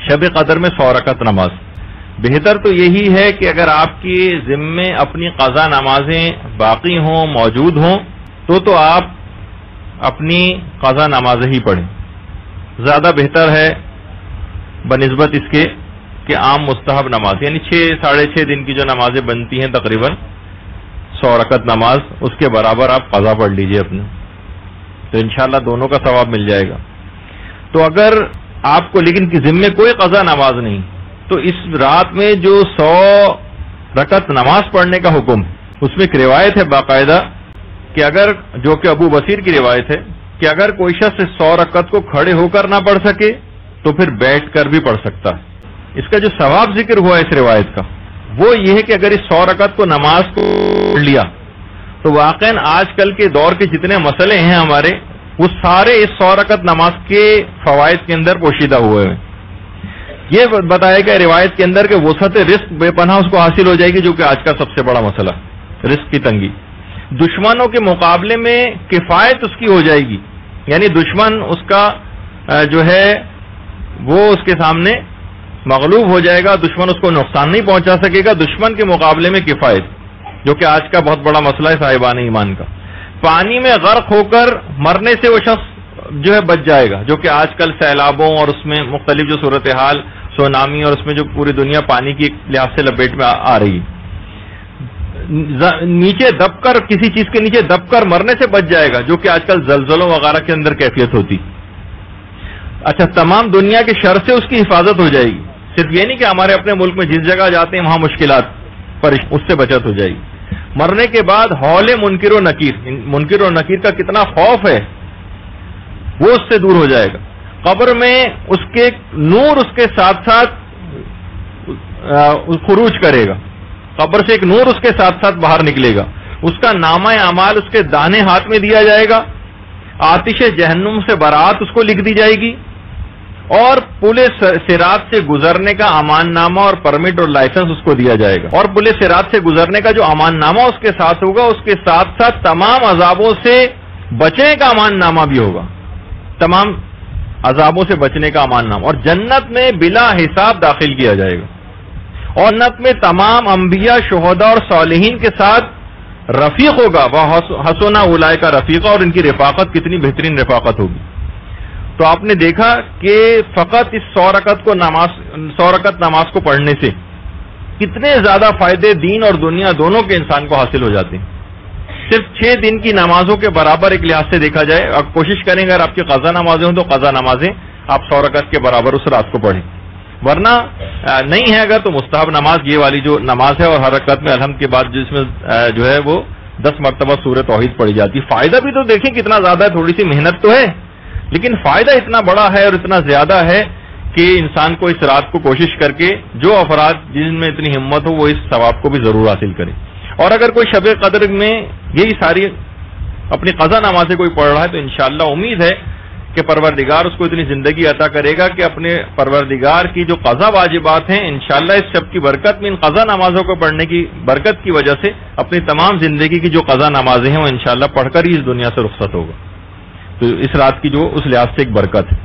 شب قدر میں 100 رکعت نماز. بہتر تو یہی ہے کہ اگر آپ کی ذمے اپنی قضا نمازیں باقی ہوں موجود ہوں تو آپ اپنی قضا نمازیں ہی پڑھیں. زیادہ بہتر ہے بنسبت اس کے کہ عام مستحب نماز یعنی 6-6.5 دن کی جو نمازیں بنتی ہیں تقریباً 100 رکعت نماز اس کے برابر آپ قضا پڑھ لیجئے اپنے, تو انشاءاللہ دونوں کا ثواب مل جائے گا. تو اگر آپ کو لیکن کی ذمے کوئی قضا نماز نہیں تو اس رات میں جو 100 رکعت نماز پڑھنے کا حکم اس میں ایک روایت ہے باقاعدہ کہ اگر جو کہ ابو بصیر کی روایت ہے کہ اگر کوئی شخص 100 رکعت کو کھڑے ہو کر نہ پڑھ سکے تو پھر بیٹھ کر بھی پڑھ سکتا ہے. اس کا جو ثواب ذکر ہوا اس روایت کا وہ یہ ہے کہ اگر اس 100 رکعت کو نماز کو پڑھ لیا تو واقعاً آج کل کے دور کے جتنے مسئلے ہیں ہمارے وہ سارے اس 100 رکعت نماز کے فوائد کے اندر پوشیدہ ہوئے ہیں. یہ بتایا گیا روایت کے اندر کہ وسعت رزق بے پناہ اس کو حاصل ہو جائے گی جو کہ آج کا سب سے بڑا مسئلہ رزق کی تنگی. دشمنوں کے مقابلے میں کفایت اس کی ہو جائے گی یعنی دشمن اس کا جو ہے وہ اس کے سامنے مغلوب ہو جائے گا, دشمن اس کو نقصان نہیں پہنچا سکے گا. دشمن کے مقابلے میں کفایت جو کہ آج کا بہت بڑا مسئلہ ہے صاحبان ایمان کا. پانی میں غرق ہو کر مرنے سے وہ شخص جو ہے بچ جائے گا جو کہ آج کل سیلابوں اور اس میں مختلف جو صورتحال سونامی اور اس میں جو پوری دنیا پانی کی لحاظ سے لپیٹ میں آ رہی. نیچے دب کر کسی چیز کے نیچے دب کر مرنے سے بچ جائے گا جو کہ آج کل زلزلوں وغیرہ کے اندر کیفیت ہوتی. اچھا, تمام دنیا کے شر سے اس کی حفاظت ہو جائے گی. صرف یہ نہیں کہ ہمارے اپنے ملک میں جس جگہ جاتے ہیں وہاں مشکلات پر اس سے بچت ہو جائے گی. مرنے کے بعد ہول منکر و نکیر کا کتنا خوف ہے وہ اس سے دور ہو جائے گا. قبر میں اس کے نور اس کے ساتھ ساتھ خروج کرے گا, قبر سے ایک نور اس کے ساتھ ساتھ باہر نکلے گا. اس کا نامہ اعمال اس کے داہنے ہاتھ میں دیا جائے گا. آتش جہنم سے برات اس کو لکھ دی جائے گی اور پل صراط سے گزرنے کا امان نامہ اور پرمٹ اور لائسنس اس کو دیا جائے گا. اور پل صراط سے گزرنے کا جو امان نامہ اس کے ساتھ ہوگا اس کے ساتھ ساتھ تمام عذابوں سے بچنے کا امان نامہ بھی ہوگا, تمام عذابوں سے بچنے کا امان نامہ. اور جنت میں بلا حساب داخل کیا جائے گا اور جنت میں تمام انبیاء شہداء اور صالحین کے ساتھ رفیق ہوگا. وہ حسنا اولئک رفیقا, اور ان کی رفاقت کتنی بہترین رفاقت ہوگی. تو آپ نے دیکھا کہ فقط اس 100 رکعت نماز کو پڑھنے سے کتنے زیادہ فائدے دین اور دنیا دونوں کے انسان کو حاصل ہو جاتے ہیں. صرف 6 دن کی نمازوں کے برابر ایک لحاظ سے دیکھا جائے. اب کوشش کریں اگر آپ کی قضا نمازیں ہوں تو قضا نمازیں آپ 100 رکعت کے برابر اس رات کو پڑھیں, ورنہ نہیں ہے اگر تو مستحب نماز یہ والی جو نماز ہے اور ہر رکعت میں الحمد کے بعد جس میں جو ہے وہ 10 مرتبہ سورہ توحید پڑھی جاتی. فائدہ بھی تو دیکھیں کتنا زیادہ ہے, تھوڑی سی محنت تو ہے لیکن فائدہ اتنا بڑا ہے اور اتنا زیادہ ہے کہ انسان کو اس رات کو کوشش کر کے جو افراد جن میں اتنی ہمت ہو وہ اس ثواب کو بھی ضرور حاصل کریں. اور اگر کوئی شب قدر میں یہی ساری اپنی قضا نمازیں کوئی پڑھ رہا ہے تو انشاءاللہ امید ہے کہ پروردگار اس کو اتنی زندگی عطا کرے گا کہ اپنے پروردگار کی جو قضا واجبات ہیں انشاءاللہ اس شب کی برکت میں ان قضا نمازوں کو پڑھنے کی برکت کی وجہ سے اپنی تمام زندگی کی جو قضا نمازیں ہیں وہ انشاءاللہ پڑھ کر ہی اس دنیا سے رخصت ہوگا. تو اس رات کی جو اس لحاظ سے ایک برکت ہے.